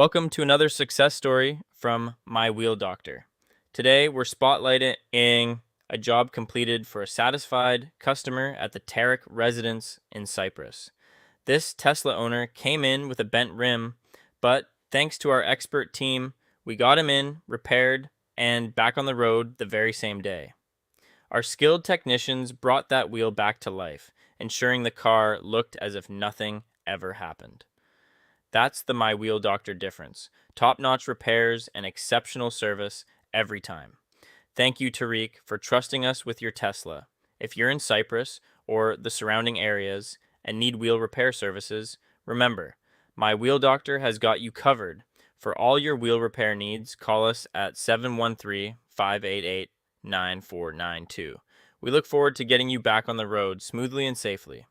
Welcome to another success story from My Wheel Doctor. Today, we're spotlighting a job completed for a satisfied customer at the Tariq Residence in Cyprus. This Tesla owner came in with a bent rim, but thanks to our expert team, we got him in, repaired, and back on the road the very same day. Our skilled technicians brought that wheel back to life, ensuring the car looked as if nothing ever happened. That's the My Wheel Doctor difference. Top-notch repairs and exceptional service every time. Thank you, Tariq, for trusting us with your Tesla. If you're in Cyprus or the surrounding areas and need wheel repair services, remember, My Wheel Doctor has got you covered. For all your wheel repair needs, call us at 713-588-9492. We look forward to getting you back on the road smoothly and safely.